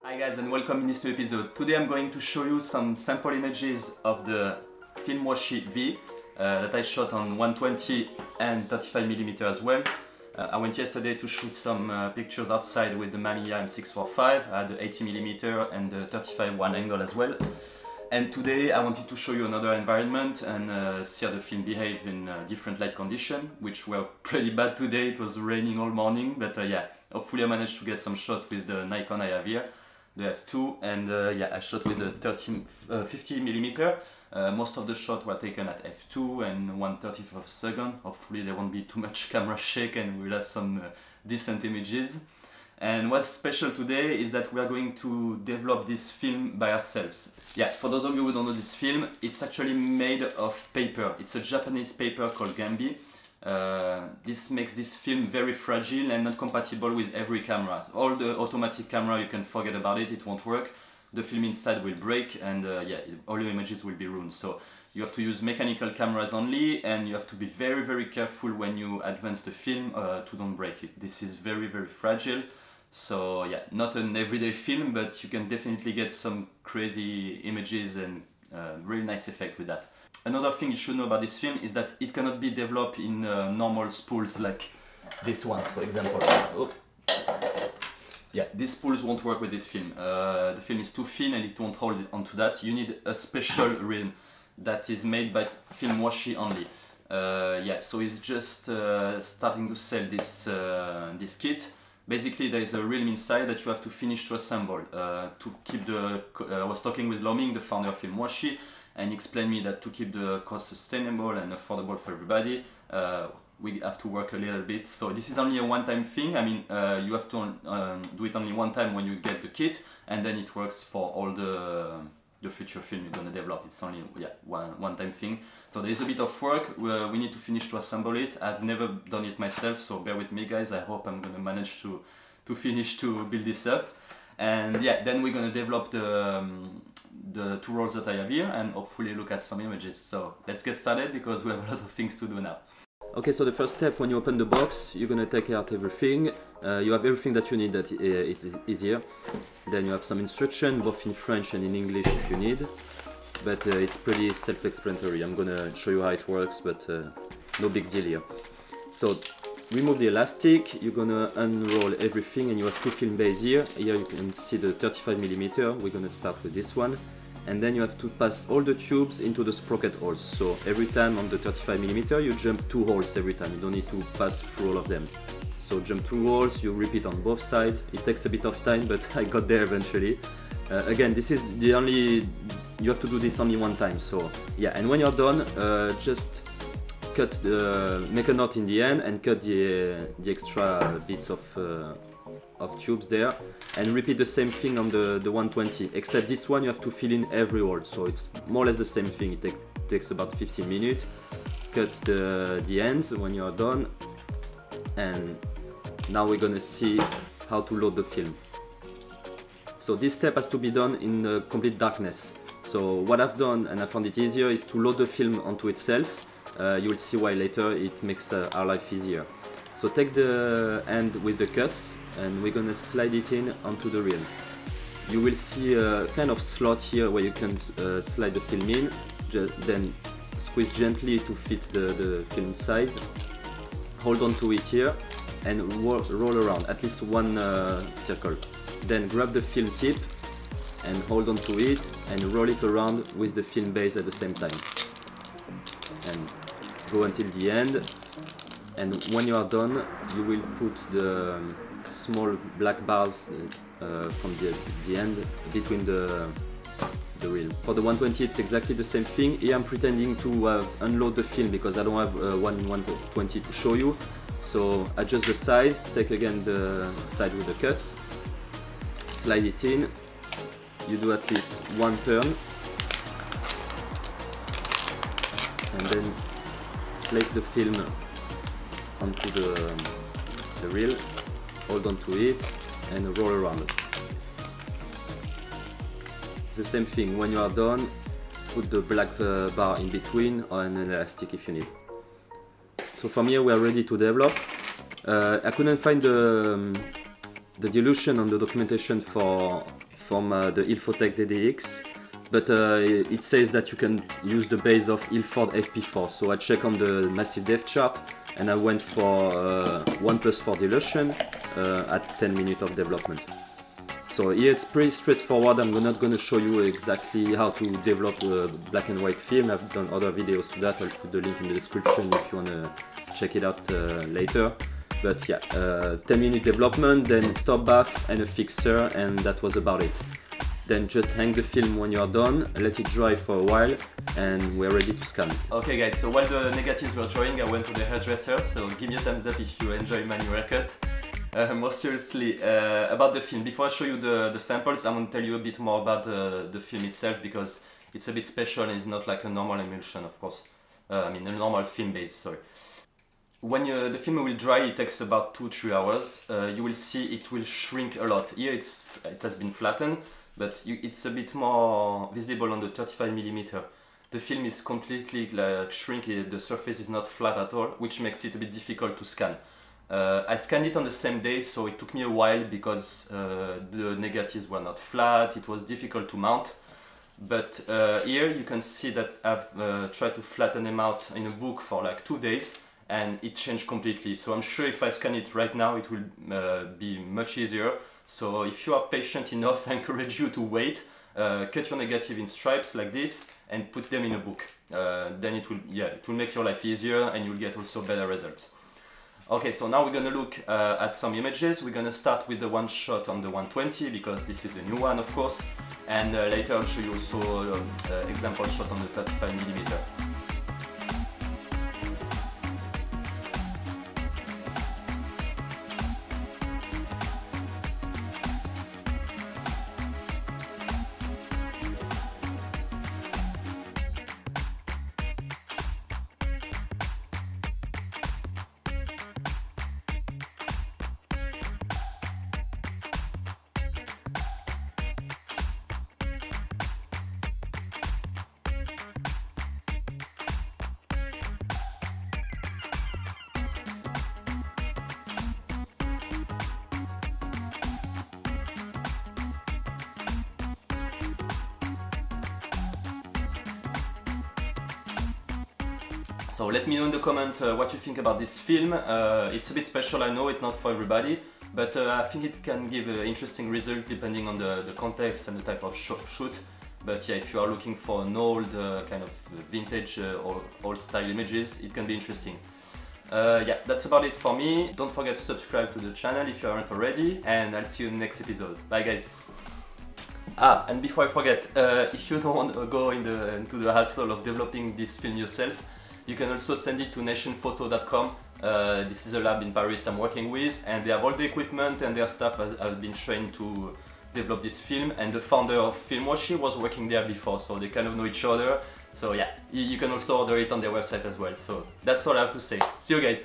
Hi guys and welcome in this new episode. Today I'm going to show you some sample images of the Filmwashi V that I shot on 120 and 35mm as well. I went yesterday to shoot some pictures outside with the Mamiya M645. I had the 80mm and the 35 one angle as well. And today I wanted to show you another environment and see how the film behaved in different light conditions, which were pretty bad today. It was raining all morning, but yeah, hopefully I managed to get some shot with the Nikon I have here, the f2, and yeah, I shot with the 50mm. Most of the shots were taken at f2 and 1/30th of a second. Hopefully there won't be too much camera shake and we'll have some decent images. And what's special today is that we are going to develop this film by ourselves. Yeah, for those of you who don't know this film, it's actually made of paper. It's a Japanese paper called Gambi. This makes this film very fragile and not compatible with every camera. All the automatic camera, you can forget about it, it won't work. The film inside will break and yeah, all your images will be ruined. So you have to use mechanical cameras only, and you have to be very careful when you advance the film to don't break it. This is very fragile. So yeah, not an everyday film, but you can definitely get some crazy images and really nice effect with that. Another thing you should know about this film is that it cannot be developed in normal spools like these ones, for example. Oh. Yeah, these spools won't work with this film. The film is too thin and it won't hold onto that. You need a special reel that is made by Filmwashi only. Yeah, so it's just starting to sell this kit. Basically, there is a reel inside that you have to finish to assemble to keep the. I was talking with Loming, the founder of Filmwashi, and he explained me that to keep the cost sustainable and affordable for everybody, we have to work a little bit. So this is only a one-time thing. I mean, you have to do it only one time when you get the kit, and then it works for all the future film you're gonna develop. It's only one-time thing. So there is a bit of work. We need to finish to assemble it. I've never done it myself, so bear with me, guys. I hope I'm gonna manage to finish to build this up. And yeah, then we're gonna develop the two rolls that I have here and hopefully look at some images. So let's get started because we have a lot of things to do now. Okay, so the first step, when you open the box, you're gonna take out everything. You have everything that you need that is easier. Then you have some instruction, both in French and in English if you need. But it's pretty self-explanatory. I'm gonna show you how it works, but no big deal here. So remove the elastic, you're gonna unroll everything, and you have two film bays here. Here you can see the 35mm. We're gonna start with this one. And then you have to pass all the tubes into the sprocket holes. So every time on the 35mm you jump 2 holes every time. You don't need to pass through all of them. So jump 2 holes, you repeat on both sides. It takes a bit of time, but I got there eventually. Again, this is the only... You have to do this only one time. So yeah, and when you're done, just cut make a knot in the end and cut the extra bits of tubes there, and repeat the same thing on the 120, except this one you have to fill in every hole, so it's more or less the same thing. It takes about 15 minutes. Cut the ends when you are done, and now we're gonna see how to load the film. So this step has to be done in complete darkness. So what I've done, and I found it easier, is to load the film onto itself. You will see why later. It makes our life easier. So take the end with the cuts and we're gonna slide it in onto the reel. You will see a kind of slot here where you can slide the film in, then squeeze gently to fit the film size. Hold on to it here and roll around, at least one circle. Then grab the film tip and hold on to it and roll it around with the film base at the same time. And go until the end. And when you are done, you will put the small black bars from the end between the reel. For the 120, it's exactly the same thing. Here I'm pretending to unload the film because I don't have 120 to show you. So adjust the size, take again the side with the cuts, slide it in. You do at least one turn, and then place the film onto the reel, hold on to it and roll around it. It's the same thing. When you are done, put the black bar in between or an elastic if you need. So from here we are ready to develop. I couldn't find the dilution on the documentation for from the Ilfotec DDX, but it says that you can use the base of Ilford FP4. So I checked on the massive depth chart and I went for OnePlus 4 dilution at 10 minutes of development. So here it's pretty straightforward. I'm not going to show you exactly how to develop a black and white film. I've done other videos to that. I'll put the link in the description if you want to check it out later. But yeah, 10-minute development, then stop bath and a fixer, and that was about it. Then just hang the film when you are done, let it dry for a while, and we're ready to scan it. Okay guys, so while the negatives were drying, I went to the hairdresser, so give me a thumbs up if you enjoy my new haircut. More seriously, about the film, before I show you the samples, I'm going to tell you a bit more about the film itself, because it's a bit special and it's not like a normal emulsion, of course. I mean a normal film base, sorry. When the film will dry, it takes about 2-3 hours. You will see it will shrink a lot. Here it has been flattened, but it's a bit more visible on the 35mm. The film is completely like shrinking, the surface is not flat at all, which makes it a bit difficult to scan. I scanned it on the same day, so it took me a while because the negatives were not flat, it was difficult to mount. But here you can see that I've tried to flatten them out in a book for like 2 days, and it changed completely. So I'm sure if I scan it right now, it will be much easier. So if you are patient enough, I encourage you to wait, cut your negative in stripes like this, and put them in a book. Then it will make your life easier, and you'll get also better results. Okay, so now we're gonna look at some images. We're gonna start with the one shot on the 120 because this is the new one, of course, and later I'll show you also example shot on the 35mm. So let me know in the comment what you think about this film. It's a bit special, I know, it's not for everybody, but I think it can give an interesting result depending on the context and the type of shoot. But yeah, if you are looking for an old kind of vintage or old style images, it can be interesting. Yeah, that's about it for me. Don't forget to subscribe to the channel if you aren't already, and I'll see you in the next episode. Bye guys! Ah, and before I forget, if you don't want to go into the hassle of developing this film yourself, you can also send it to nationphoto.com. This is a lab in Paris I'm working with, and they have all the equipment and their staff has been trained to develop this film, and the founder of Filmwashi was working there before, so they kind of know each other. So yeah, you can also order it on their website as well. So that's all I have to say. See you guys!